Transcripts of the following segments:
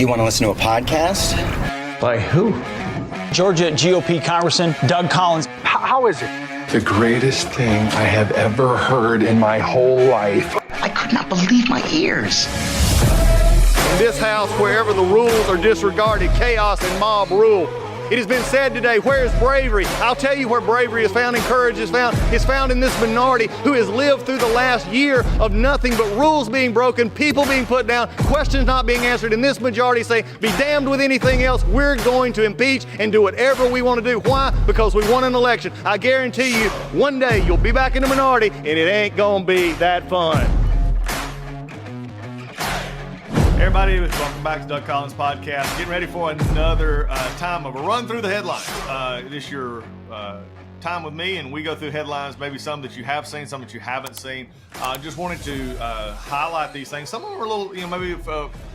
You want to listen to a podcast? By who? Georgia GOP Congressman Doug Collins. How is it? The greatest thing I have ever heard in my whole life. I could not believe my ears. In this house, wherever the rules are disregarded, chaos and mob rule. It has been said today, where is bravery? I'll tell you where bravery is found and courage is found. It's found in this minority who has lived through the last year of nothing but rules being broken, people being put down, questions not being answered. And this majority say, be damned with anything else. We're going to impeach and do whatever we want to do. Why? Because we won an election. I guarantee you, one day you'll be back in the minority and it ain't gonna be that fun. Everybody, welcome back to Doug Collins Podcast. Getting ready for another time of a run through the headlines. This is your time with me, and we go through headlines, maybe some that you have seen, some that you haven't seen. Just wanted to highlight these things. Some of them are a little, maybe if,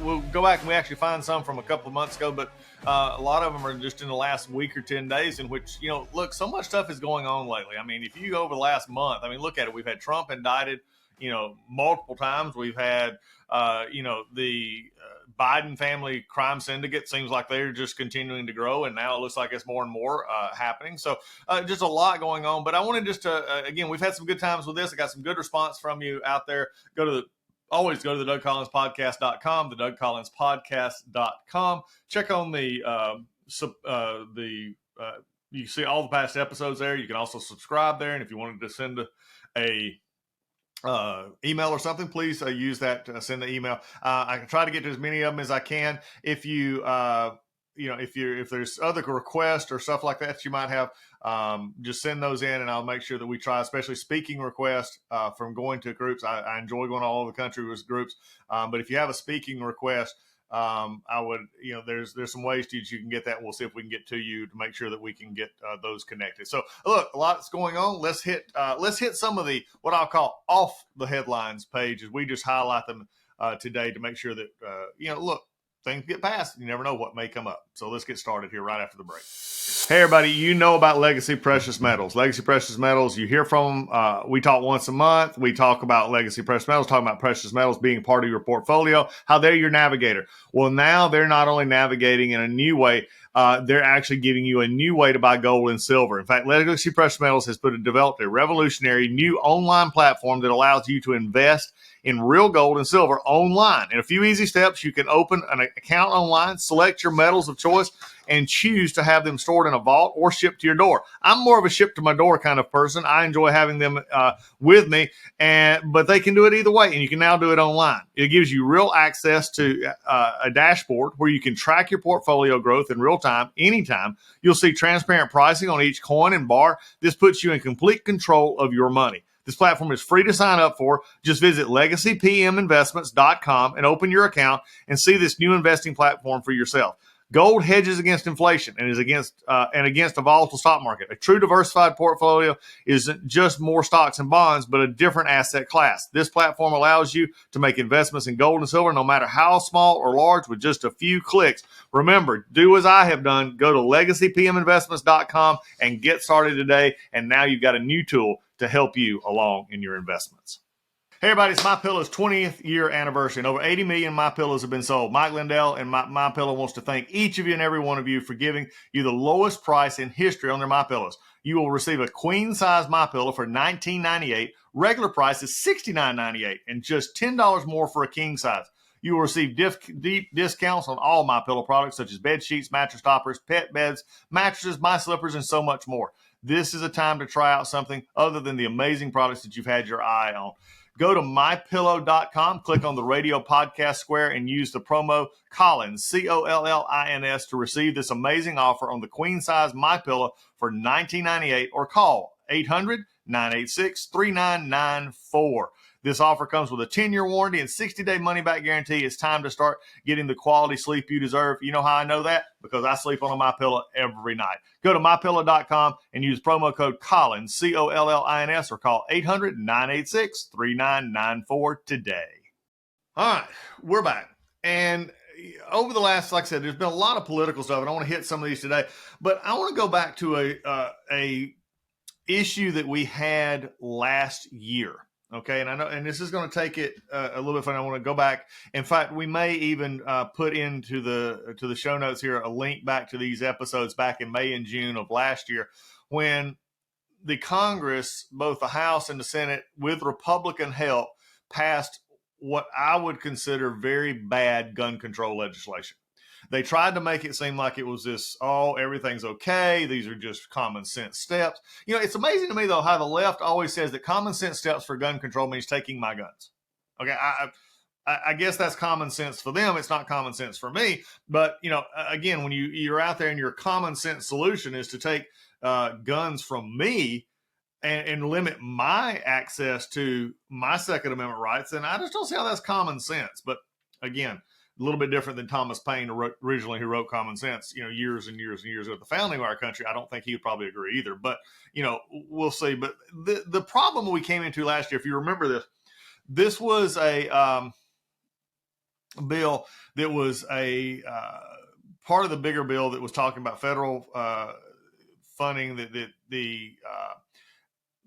we'll go back and we actually find some from a couple of months ago, but a lot of them are just in the last week or 10 days in which, look, so much stuff is going on lately. I mean, if you go over the last month, look at it. We've had Trump indicted, multiple times. We've had, the Biden family crime syndicate seems like they're just continuing to grow, and now it looks like it's more and more happening. So just a lot going on. But I wanted just to, again, we've had some good times with this. I got some good response from you out there. Always go to the DougCollinsPodcast.com, the DougCollinsPodcast.com. Check on you see all the past episodes there. You can also subscribe there, and if you wanted to send a email or something, please use that to send the email. I can try to get to as many of them as I can. If you if there's other requests or stuff like that you might have, just send those in and I'll make sure that we try, especially speaking requests from going to groups. I enjoy going all over the country with groups, but if you have a speaking request, I would, there's some ways that you can get that. We'll see if we can get to you to make sure that we can get those connected. So look, a lot's going on. Let's hit some of the, what I'll call off the headlines pages. We just highlight them today to make sure that, look, things get passed. You never know what may come up. So let's get started here right after the break. Hey, everybody, you know about Legacy Precious Metals. Legacy Precious Metals, you hear from them. We talk once a month. We talk about Legacy Precious Metals, talking about precious metals being part of your portfolio, how they're your navigator. Well, now they're not only navigating in a new way, they're actually giving you a new way to buy gold and silver. In fact, Legacy Precious Metals has developed a revolutionary new online platform that allows you to invest in real gold and silver online. In a few easy steps, you can open an account online, select your metals of choice, and choose to have them stored in a vault or shipped to your door. I'm more of a ship to my door kind of person. I enjoy having them with me, but they can do it either way, and you can now do it online. It gives you real access to a dashboard where you can track your portfolio growth in real time, anytime. You'll see transparent pricing on each coin and bar. This puts you in complete control of your money. This platform is free to sign up for. Just visit LegacyPMInvestments.com and open your account and see this new investing platform for yourself. Gold hedges against inflation and is against a volatile stock market. A true diversified portfolio isn't just more stocks and bonds, but a different asset class. This platform allows you to make investments in gold and silver, no matter how small or large, with just a few clicks. Remember, do as I have done. Go to LegacyPMInvestments.com and get started today. And now you've got a new tool to help you along in your investments. Hey everybody, it's MyPillow's 20th year anniversary, and over 80 million MyPillows have been sold. Mike Lindell and MyPillow wants to thank each of you and every one of you for giving you the lowest price in history on their MyPillows. You will receive a queen-size MyPillow for $19.98. Regular price is $69.98, and just $10 more for a king size. You will receive deep discounts on all MyPillow products, such as bed sheets, mattress toppers, pet beds, mattresses, my slippers, and so much more. This is a time to try out something other than the amazing products that you've had your eye on. Go to mypillow.com, click on the radio podcast square, and use the promo Collins, Collins, to receive this amazing offer on the queen size MyPillow for $19.98, or call 800-986-3994. This offer comes with a 10-year warranty and 60-day money-back guarantee. It's time to start getting the quality sleep you deserve. You know how I know that? Because I sleep on a MyPillow every night. Go to mypillow.com and use promo code Collins, Collins, or call 800-986-3994 today. All right, we're back. And over the last, like I said, there's been a lot of political stuff, and I want to hit some of these today. But I want to go back to a issue that we had last year. Okay, and I know, and this is going to take it a little bit fun. I want to go back. In fact, we may even put into the show notes here a link back to these episodes back in May and June of last year, when the Congress, both the House and the Senate, with Republican help, passed what I would consider very bad gun control legislation. They tried to make it seem like it was this, oh, everything's okay. These are just common sense steps. It's amazing to me, though, how the left always says that common sense steps for gun control means taking my guns. Okay, I guess that's common sense for them. It's not common sense for me. But, again, when you're out there and your common sense solution is to take guns from me and limit my access to my Second Amendment rights, then I just don't see how that's common sense. But, again, a little bit different than Thomas Paine originally, who wrote Common Sense, years and years and years ago at the founding of our country. I don't think he would probably agree either, but, we'll see. But the problem we came into last year, if you remember this was a bill that was a part of the bigger bill that was talking about federal funding, that the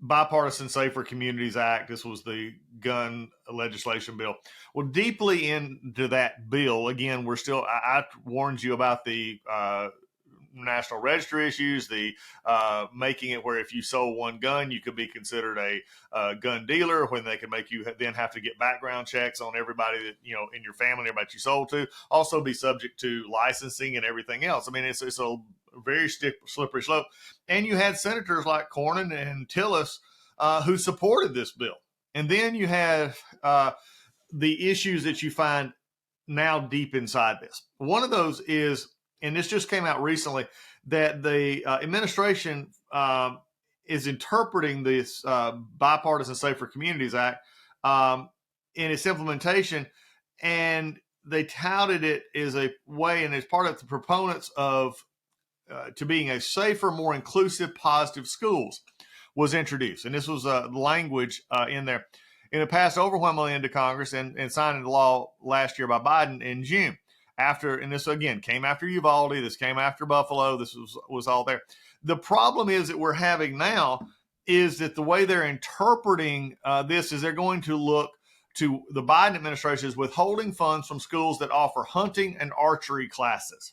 Bipartisan Safer Communities Act. This was the gun legislation bill. Well, deeply into that bill, again, I warned you about the National Register issues, the making it where if you sold one gun, you could be considered a gun dealer, when they could make you then have to get background checks on everybody that, in your family, everybody you sold to, also be subject to licensing and everything else. I mean, it's a very slippery slope. And you had senators like Cornyn and Tillis who supported this bill. And then you have the issues that you find now deep inside this. One of those is, and this just came out recently, that the administration is interpreting this Bipartisan Safer Communities Act in its implementation, and they touted it as a way, and as part of the proponents of to being a safer, more inclusive, positive schools was introduced. And this was language in there. And it passed overwhelmingly into Congress and signed into law last year by Biden in June. And this again came after Uvalde, this came after Buffalo, this was all there. The problem is that we're having now is that the way they're interpreting this is they're going to look to the Biden administration as withholding funds from schools that offer hunting and archery classes.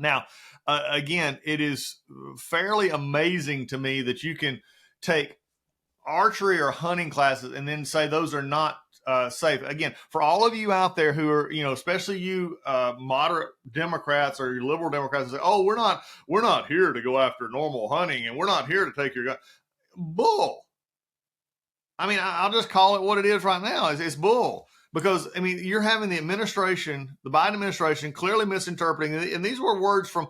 Now, again, it is fairly amazing to me that you can take archery or hunting classes and then say those are not safe. Again, for all of you out there who are, especially you moderate Democrats or you liberal Democrats, say, "Oh, we're not here to go after normal hunting, and we're not here to take your gun." Bull. I mean, I'll just call it what it is right now. It's bull. Because, I mean, you're having the Biden administration clearly misinterpreting, and these were words from,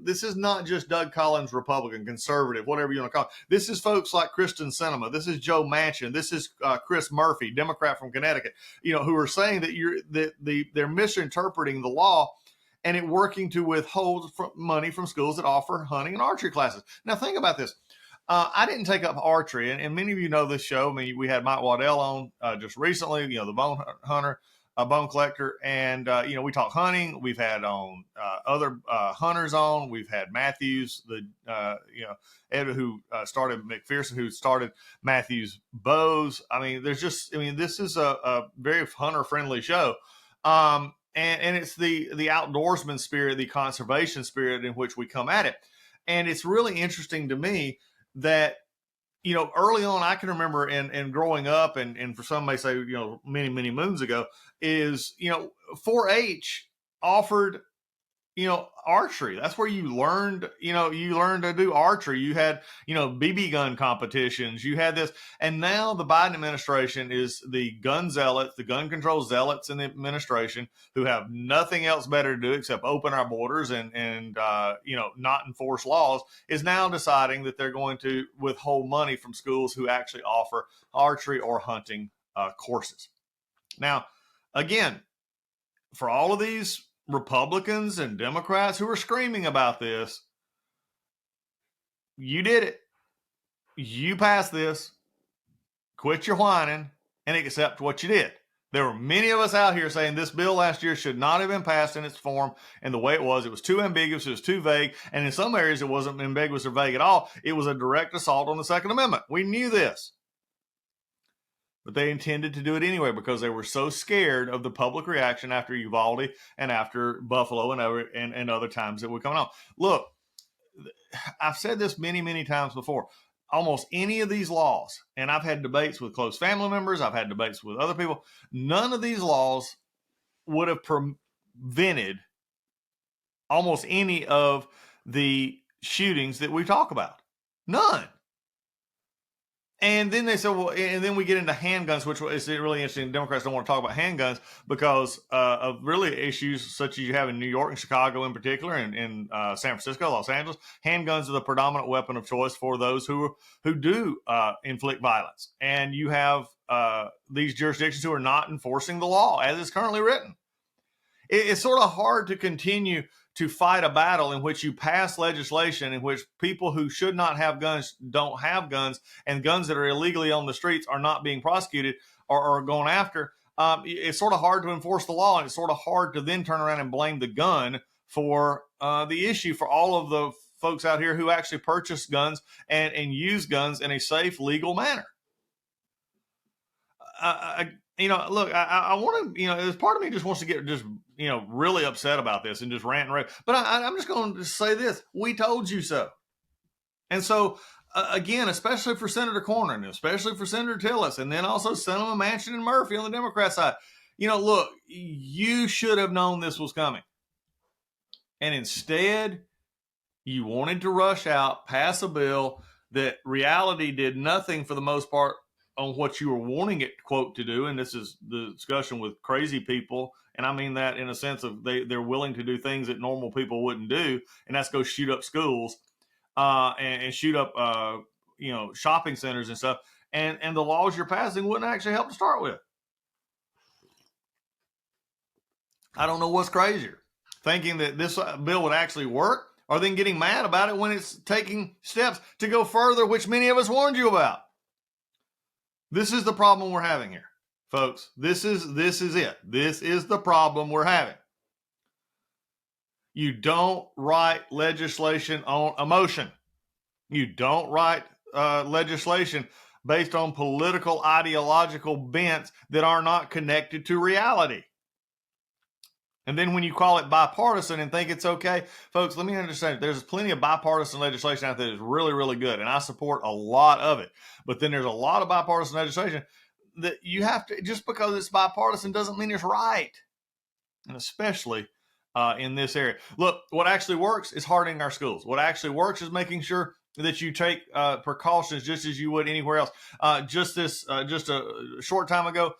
this is not just Doug Collins, Republican, conservative, whatever you want to call it. This is folks like Kristen Sinema. This is Joe Manchin. This is Chris Murphy, Democrat from Connecticut, who are saying that they're misinterpreting the law and it working to withhold money from schools that offer hunting and archery classes. Now, think about this. I didn't take up archery, and many of you know this show. I mean, we had Mike Waddell on just recently, the bone hunter, bone collector, and, we talk hunting. We've had on other hunters on. We've had Matthews, Ed, who started McPherson, who started Matthews Bows. I mean, this is a very hunter-friendly show. And it's the outdoorsman spirit, the conservation spirit in which we come at it. And it's really interesting to me that, early on, I can remember and growing up, and for some may say, many, many moons ago, is, 4-H offered, archery. That's where you learned to do archery. You had, BB gun competitions. You had this. And now the Biden administration is the gun zealots, the gun control zealots in the administration who have nothing else better to do except open our borders and not enforce laws, is now deciding that they're going to withhold money from schools who actually offer archery or hunting courses. Now, again, for all of these Republicans and Democrats who are screaming about this, you did it. You passed this. Quit your whining and accept what you did. There were many of us out here saying this bill last year should not have been passed in its form and the way it was. It was too ambiguous. It was too vague. And in some areas, it wasn't ambiguous or vague at all. It was a direct assault on the Second Amendment. We knew this. but they intended to do it anyway because they were so scared of the public reaction after Uvalde and after Buffalo and other times that were coming on. Look, I've said this many, many times before. Almost any of these laws, and I've had debates with close family members, I've had debates with other people, none of these laws would have prevented almost any of the shootings that we talk about. None. And then they said, well, and then we get into handguns, which is really interesting. Democrats don't want to talk about handguns because of really issues such as you have in New York and Chicago in particular, and in San Francisco, Los Angeles. Handguns are the predominant weapon of choice for those who do inflict violence. And you have these jurisdictions who are not enforcing the law as it's currently written. It's sort of hard to continue to fight a battle in which you pass legislation in which people who should not have guns don't have guns, and guns that are illegally on the streets are not being prosecuted or are going after. It's sort of hard to enforce the law, and it's sort of hard to then turn around and blame the gun for the issue for all of the folks out here who actually purchase guns and use guns in a safe, legal manner. Look, I want to, there's part of me just wants to get just, really upset about this and just rant and rave. But I'm just going to say this. We told you so. And so, again, especially for Senator Cornyn, especially for Senator Tillis, and then also Senator Manchin and Murphy on the Democrat side, look, you should have known this was coming. And instead, you wanted to rush out, pass a bill that reality did nothing for the most part on what you were wanting it, quote, to do. And this is the discussion with crazy people. And I mean that in a sense of they're willing to do things that normal people wouldn't do. And that's go shoot up schools and shoot up, shopping centers and stuff. And the laws you're passing wouldn't actually help to start with. I don't know what's crazier, thinking that this bill would actually work, or then getting mad about it when it's taking steps to go further, which many of us warned you about. This is the problem we're having here, folks. This is it. This is the problem we're having. You don't write legislation on emotion. You don't write legislation based on political ideological bents that are not connected to reality. And then when you call it bipartisan and think it's okay, folks, let me understand. There's plenty of bipartisan legislation out there that is really, really good, and I support a lot of it. But then there's a lot of bipartisan legislation that you have to, just because it's bipartisan doesn't mean it's right. And especially in this area. Look, what actually works is hardening our schools. What actually works is making sure that you take precautions just as you would anywhere else. Just a short time ago,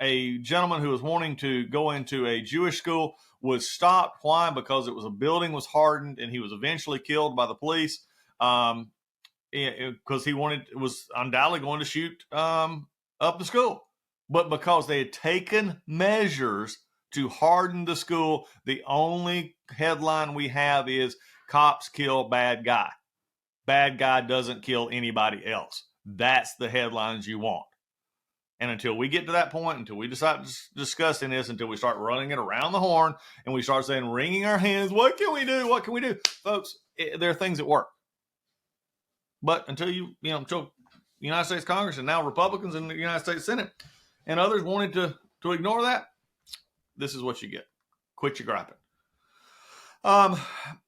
a gentleman who was wanting to go into a Jewish school was stopped. Why? Because a building was hardened, and he was eventually killed by the police because he was undoubtedly going to shoot up the school. But because they had taken measures to harden the school, the only headline we have is cops kill bad guy. Bad guy doesn't kill anybody else. That's the headlines you want. And until we get to that point, until we decide discussing this, until we start running it around the horn and we start saying, wringing our hands, what can we do? What can we do? Folks, there are things that work. But until until the United States Congress and now Republicans in the United States Senate and others wanted to ignore that, this is what you get. Quit your griping. I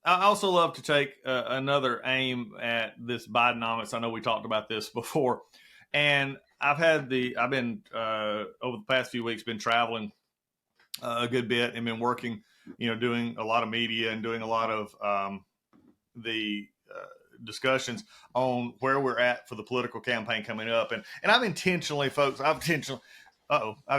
also love to take another aim at this Bidenomics. I know we talked about this before, and I've been over the past few weeks been traveling a good bit and been working, doing a lot of media and doing a lot of the discussions on where we're at for the political campaign coming up. And I've intentionally, folks, I've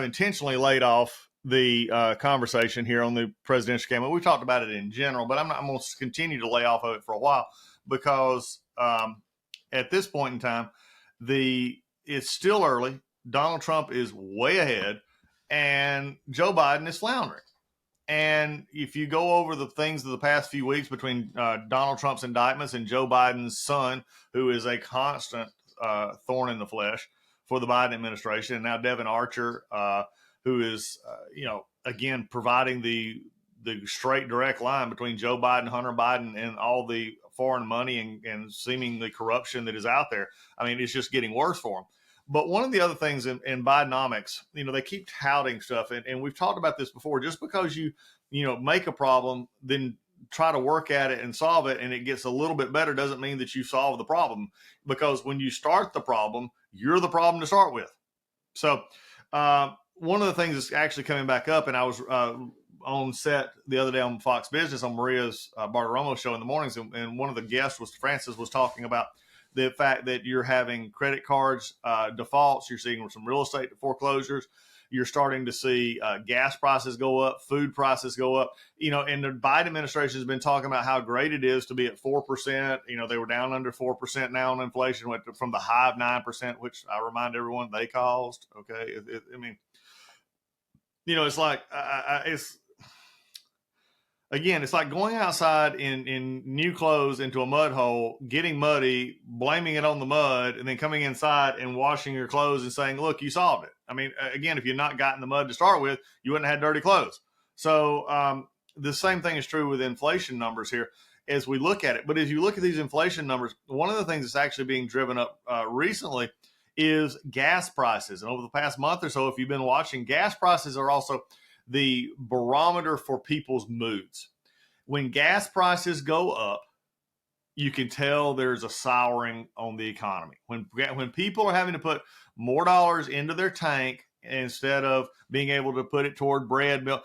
intentionally laid off the conversation here on the presidential campaign. We talked about it in general, but I'm going to continue to lay off of it for a while because at this point in time, it's still early. Donald Trump is way ahead, and Joe Biden is floundering. And if you go over the things of the past few weeks between Donald Trump's indictments and Joe Biden's son, who is a constant thorn in the flesh for the Biden administration, and now Devin Archer, who is, again, providing the straight direct line between Joe Biden, Hunter Biden, and all the foreign money and seemingly corruption that is out there. I mean, it's just getting worse for him. But one of the other things in Bidenomics, they keep touting stuff, and we've talked about this before. Just because you make a problem, then try to work at it and solve it, and it gets a little bit better, doesn't mean that you solve the problem. Because when you start the problem, you're the problem to start with. So one of the things that's actually coming back up, and I was on set the other day on Fox Business on Maria's Bartiromo show in the mornings, and one of the guests Francis was talking about the fact that you're having credit cards defaults, you're seeing some real estate foreclosures, you're starting to see gas prices go up, food prices go up. And the Biden administration has been talking about how great it is to be at 4%. They were down under 4% now on inflation, went from the high of 9%, which I remind everyone they caused. Okay, it's like it's like going outside in new clothes into a mud hole, getting muddy, blaming it on the mud, and then coming inside and washing your clothes and saying, look, you solved it. Again, if you'd not gotten the mud to start with, you wouldn't have had dirty clothes. So the same thing is true with inflation numbers here as we look at it. But as you look at these inflation numbers, one of the things that's actually being driven up recently is gas prices. And over the past month or so, if you've been watching, gas prices are also the barometer for people's moods. When gas prices go up, you can tell there's a souring on the economy. When people are having to put more dollars into their tank instead of being able to put it toward bread, milk.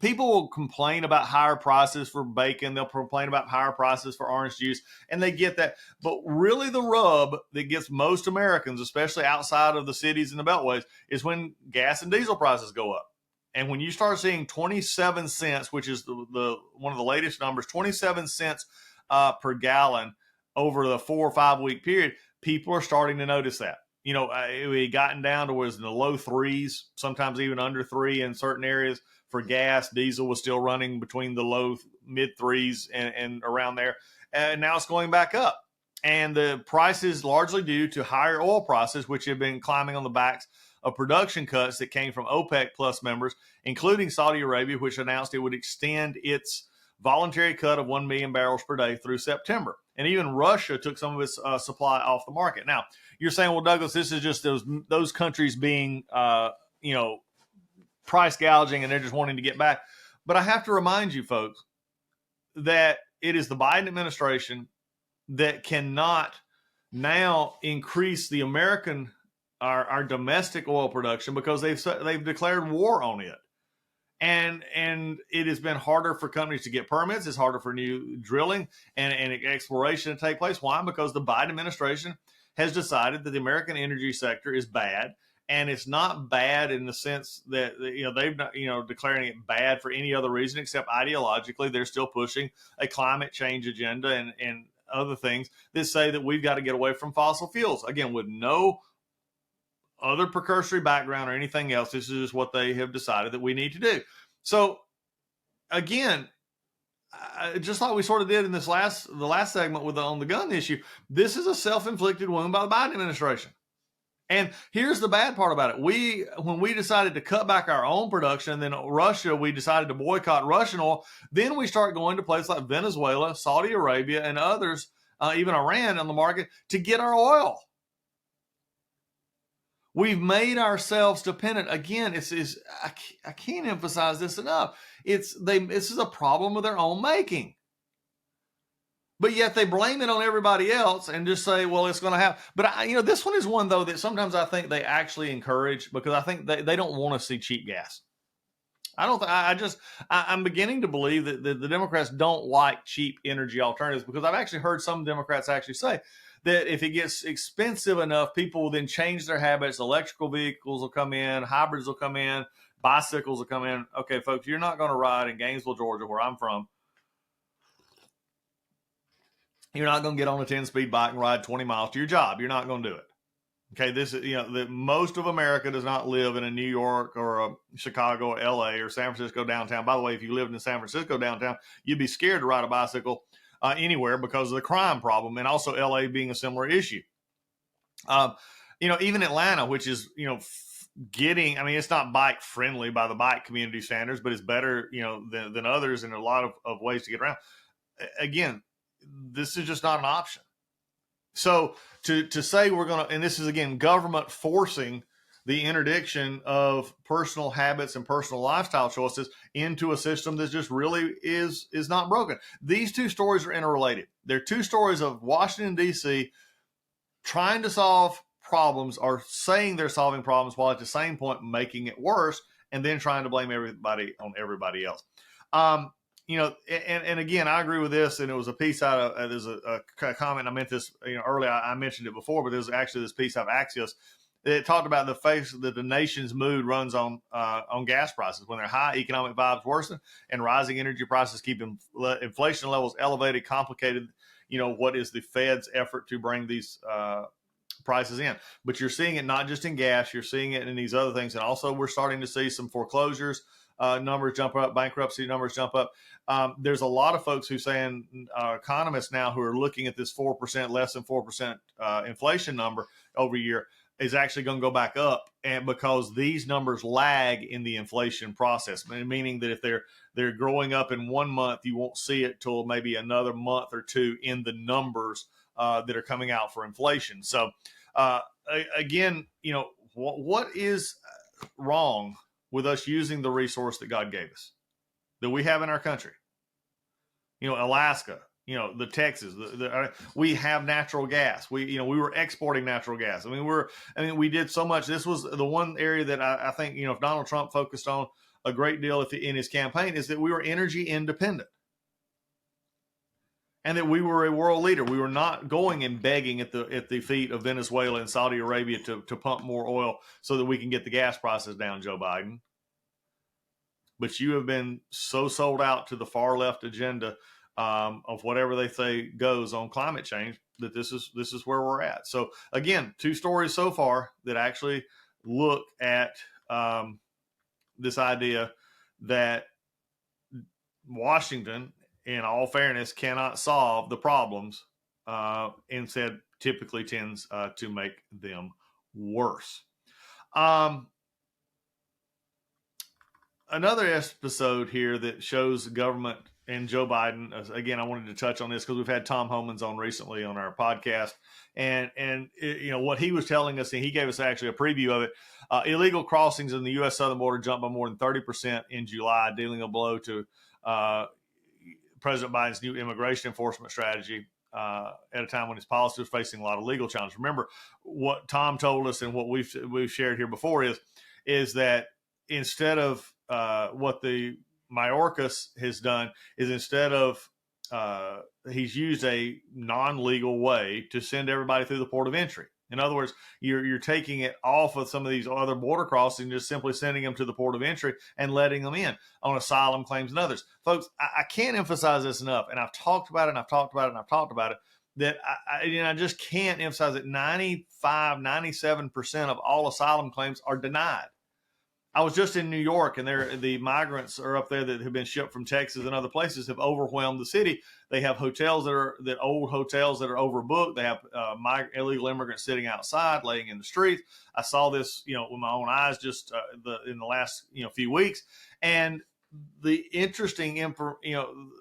People will complain about higher prices for bacon. They'll complain about higher prices for orange juice, and they get that. But really the rub that gets most Americans, especially outside of the cities and the beltways, is when gas and diesel prices go up. And when you start seeing 27 cents, which is the one of the latest numbers, 27 cents per gallon over the 4 or 5 week period, people are starting to notice that. We gotten down to was in the low threes, sometimes even under 3 in certain areas for gas. Diesel was still running between the low mid threes and around there. And now it's going back up. And the price is largely due to higher oil prices, which have been climbing on the backs of production cuts that came from OPEC plus members, including Saudi Arabia, which announced it would extend its voluntary cut of 1 million barrels per day through September. And even Russia took some of its supply off the market. Now, you're saying, well, Douglas, this is just those countries being, price gouging and they're just wanting to get back. But I have to remind you, folks, that it is the Biden administration that cannot now increase the American our domestic oil production because they've declared war on it. And it has been harder for companies to get permits. It's harder for new drilling and exploration to take place. Why? Because the Biden administration has decided that the American energy sector is bad. And it's not bad in the sense that, they've not, declaring it bad for any other reason except ideologically. They're still pushing a climate change agenda and other things that say that we've got to get away from fossil fuels. Again, with no other precursory background or anything else. This is just what they have decided that we need to do. So again, just like we sort of did in the last segment on the gun issue, this is a self-inflicted wound by the Biden administration. And here's the bad part about it. When we decided to cut back our own production, then Russia, we decided to boycott Russian oil. Then we start going to places like Venezuela, Saudi Arabia, and others, even Iran on the market to get our oil. We've made ourselves dependent. Again, I can't emphasize this enough. This is a problem of their own making. But yet they blame it on everybody else and just say, well, it's going to happen. But this one is one, though, that sometimes I think they actually encourage because I think they don't want to see cheap gas. I'm beginning to believe that the Democrats don't like cheap energy alternatives because I've actually heard some Democrats actually say that if it gets expensive enough, people will then change their habits. Electrical vehicles will come in, hybrids will come in, bicycles will come in. Okay, folks, you're not going to ride in Gainesville, Georgia, where I'm from. You're not going to get on a 10-speed bike and ride 20 miles to your job. You're not going to do it. Okay, this is, most of America does not live in a New York or a Chicago or LA or San Francisco downtown. By the way, if you lived in San Francisco downtown, you'd be scared to ride a bicycle anywhere because of the crime problem, and also LA being a similar issue. Even Atlanta, which is, it's not bike friendly by the bike community standards, but it's better, than others in a lot of ways to get around. Again, this is just not an option. So to say we're going to, and this is again government forcing the interdiction of personal habits and personal lifestyle choices into a system that just really is not broken. These two stories are interrelated. They're two stories of Washington, D.C. trying to solve problems or saying they're solving problems while at the same point making it worse and then trying to blame everybody on everybody else. And again, I agree with this. And it was a piece out of, there's a comment. I meant this, earlier. I mentioned it before, but there's actually this piece out of Axios. It talked about the face that the nation's mood runs on gas prices. When they're high, economic vibes worsen, and rising energy prices keep inflation levels elevated, complicated. What is the Fed's effort to bring these prices in? But you're seeing it not just in gas, you're seeing it in these other things, and also we're starting to see some foreclosures numbers jump up, bankruptcy numbers jump up. There's a lot of folks who saying economists now who are looking at this 4%, less than 4% inflation number over a year is actually going to go back up, and because these numbers lag in the inflation process, meaning that if they're growing up in 1 month, you won't see it till maybe another month or two in the numbers that are coming out for inflation. So again, what is wrong with us using the resource that God gave us, that we have in our country? Alaska, the Texas, we have natural gas. We were exporting natural gas. We did so much. This was the one area that I think, if Donald Trump focused on a great deal in his campaign, is that we were energy independent and that we were a world leader. We were not going and begging at the feet of Venezuela and Saudi Arabia to pump more oil so that we can get the gas prices down, Joe Biden. But you have been so sold out to the far left agenda of whatever they say goes on climate change that this is where we're at. So again, two stories so far that actually look at this idea that Washington, in all fairness, cannot solve the problems, instead typically tends to make them worse. Another episode here that shows government and Joe Biden. Again, I wanted to touch on this because we've had Tom Homans on recently on our podcast, and what he was telling us, and he gave us actually a preview of it. Illegal crossings in the U.S. southern border jumped by more than 30% in July, dealing a blow to President Biden's new immigration enforcement strategy at a time when his policy was facing a lot of legal challenges. Remember what Tom told us, and what we've shared here before is that instead of what the Mayorkas has done is instead of he's used a non-legal way to send everybody through the port of entry. In other words, you're taking it off of some of these other border crossings, just simply sending them to the port of entry and letting them in on asylum claims and others. Folks, I can't emphasize this enough, and I've talked about it, and I've talked about it, and I've talked about it, that I just can't emphasize that 95, 97% of all asylum claims are denied. I was just in New York, and the migrants are up there that have been shipped from Texas and other places have overwhelmed the city. They have hotels old hotels that are overbooked. They have illegal immigrants sitting outside, laying in the streets. I saw this, with my own eyes just in the last few weeks. And the interesting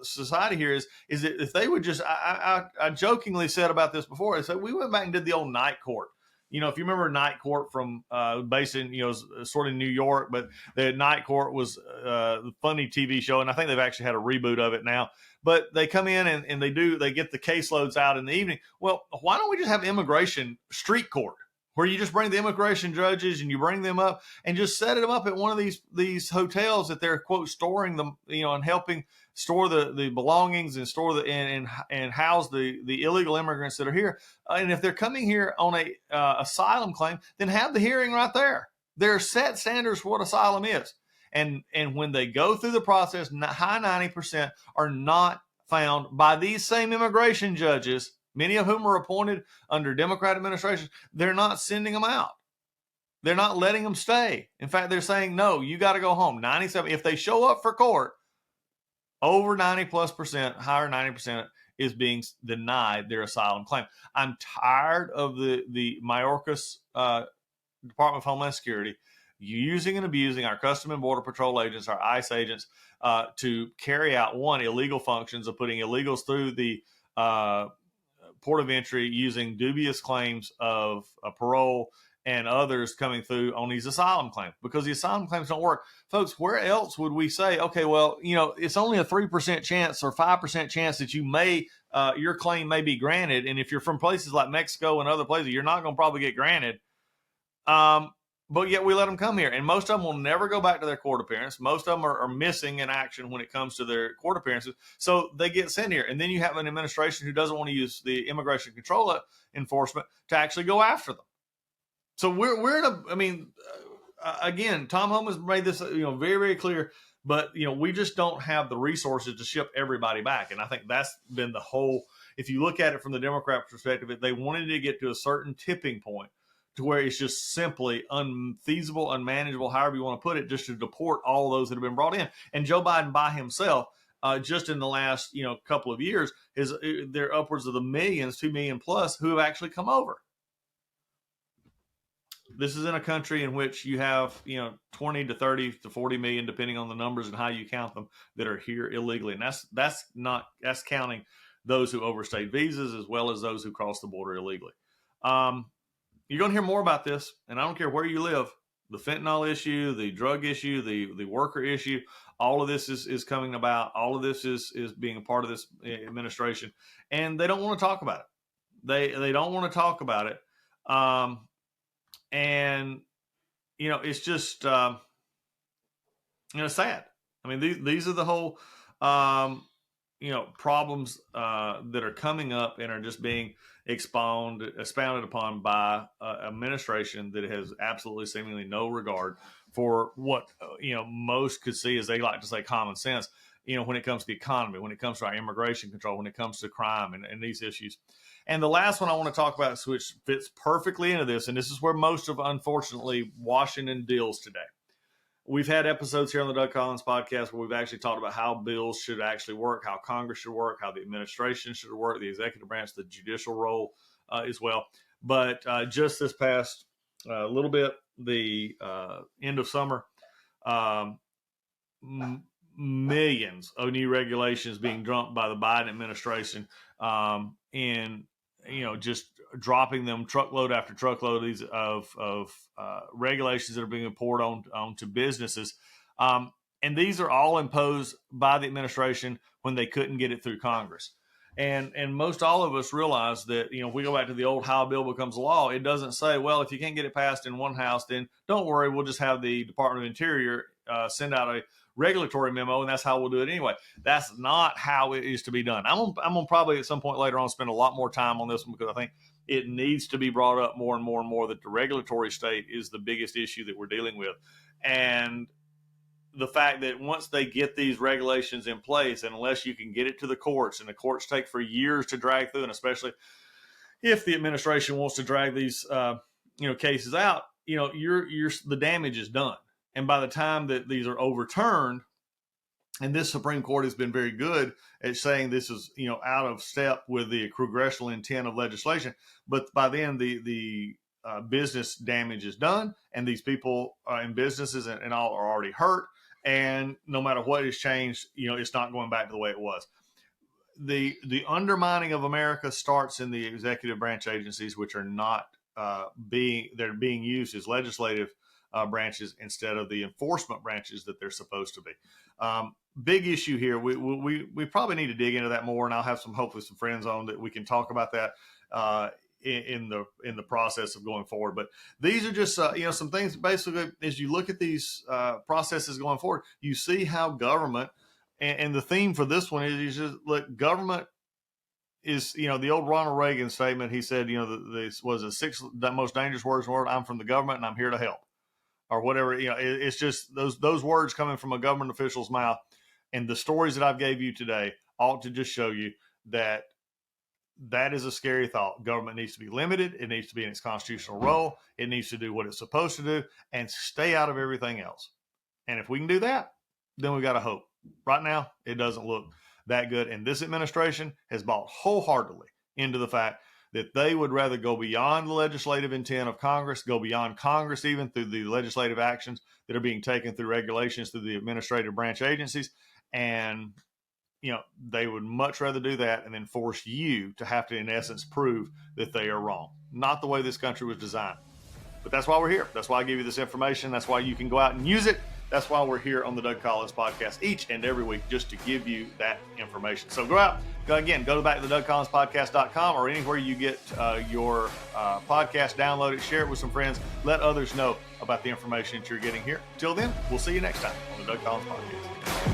society here is that if they would just, I jokingly said about this before. I said we went back and did the old night court. If you remember Night Court from based in, sort of New York, but the Night Court was a funny TV show, and I think they've actually had a reboot of it now. But they come in and they get the caseloads out in the evening. Well, why don't we just have immigration street court, where you just bring the immigration judges and you bring them up and just set them up at one of these hotels that they're, quote, storing them, and helping store the belongings and store and house the illegal immigrants that are here. And if they're coming here on a asylum claim, then have the hearing right there. There are set standards for what asylum is. And when they go through the process, high 90% are not found by these same immigration judges, many of whom are appointed under Democrat administrations. They're not sending them out. They're not letting them stay. In fact, they're saying, no, you got to go home. 97. If they show up for court, over 90+%, higher 90% is being denied their asylum claim. I'm tired of the Mayorkas Department of Homeland Security using and abusing our Customs and Border Patrol agents, our ICE agents, to carry out illegal functions of putting illegals through the port of entry using dubious claims of parole and others coming through on these asylum claims, because the asylum claims don't work. Folks, where else would we say, okay, well, it's only a 3% chance or 5% chance that your claim may be granted. And if you're from places like Mexico and other places, you're not going to probably get granted. But yet we let them come here, and most of them will never go back to their court appearance. Most of them are missing in action when it comes to their court appearances. So they get sent here. And then you have an administration who doesn't want to use the immigration control enforcement to actually go after them. So we're in again, Tom Homan has made this, very, very clear, but, we just don't have the resources to ship everybody back. And I think that's been the whole, if you look at it from the Democrat perspective, they wanted to get to a certain tipping point to where it's just simply unfeasible, unmanageable, however you want to put it, just to deport all those that have been brought in. And Joe Biden by himself, just in the last, couple of years, there are upwards of the millions, 2 million plus, who have actually come over. This is in a country in which you have, 20 to 30 to 40 million, depending on the numbers and how you count them, that are here illegally. And that's counting those who overstayed visas as well as those who crossed the border illegally. You're going to hear more about this, and I don't care where you live. The fentanyl issue, the drug issue, the worker issue, all of this is coming about. All of this is being a part of this administration, and they don't want to talk about it. They don't want to talk about it. And, it's just, sad. I mean, these are the whole, problems that are coming up and are just being expounded upon by an administration that has absolutely seemingly no regard for what, most could see as, they like to say, common sense, when it comes to the economy, when it comes to our immigration control, when it comes to crime and these issues. And the last one I want to talk about, which fits perfectly into this, and this is where most of, unfortunately, Washington deals today. We've had episodes here on the Doug Collins podcast where we've actually talked about how bills should actually work, how Congress should work, how the administration should work, the executive branch, the judicial role as well. But just this past little bit, the end of summer, millions of new regulations being dumped by the Biden administration in, just dropping them truckload after truckload of regulations that are being poured onto businesses. And these are all imposed by the administration when they couldn't get it through Congress. And most all of us realize that, if we go back to the old how a bill becomes law, it doesn't say, well, if you can't get it passed in one house, then don't worry, we'll just have the Department of Interior send out a regulatory memo, and that's how we'll do it anyway. That's not how it is to be done. I'm gonna probably at some point later on spend a lot more time on this one, because I think it needs to be brought up more and more and more that the regulatory state is the biggest issue that we're dealing with. And the fact that once they get these regulations in place, and unless you can get it to the courts, and the courts take for years to drag through, and especially if the administration wants to drag these cases out, the damage is done. And by the time that these are overturned, and this Supreme Court has been very good at saying this is, out of step with the congressional intent of legislation, but by then the business damage is done, and these people in businesses and all are already hurt. And no matter what is changed, it's not going back to the way it was. The undermining of America starts in the executive branch agencies, which are not they're being used as legislative branches instead of the enforcement branches that they're supposed to be. Big issue here. We probably need to dig into that more, and I'll have hopefully some friends on that we can talk about that in the process of going forward. But these are just some things. Basically, as you look at these processes going forward, you see how government and the theme for this one is just look, government is, the old Ronald Reagan statement. He said, this was the 6 most dangerous words in the world. I'm from the government and I'm here to help. Or whatever, it's just those words coming from a government official's mouth. And the stories that I've gave you today ought to just show you that is a scary thought. Government needs to be limited. It needs to be in its constitutional role. It needs to do what it's supposed to do and stay out of everything else. And if we can do that, then we got a hope. Right now, it doesn't look that good. And this administration has bought wholeheartedly into the fact that they would rather go beyond the legislative intent of Congress, go beyond Congress even through the legislative actions that are being taken through regulations through the administrative branch agencies, and they would much rather do that and then force you to have to, in essence, prove that they are wrong. Not the way this country was designed. But that's why we're here. That's why I give you this information. That's why you can go out and use it. That's why we're here on the Doug Collins podcast each and every week, just to give you that information. So go out, go back to the DougCollinsPodcast.com or anywhere you get your podcast, download it, share it with some friends, let others know about the information that you're getting here. Till then, we'll see you next time on the Doug Collins Podcast.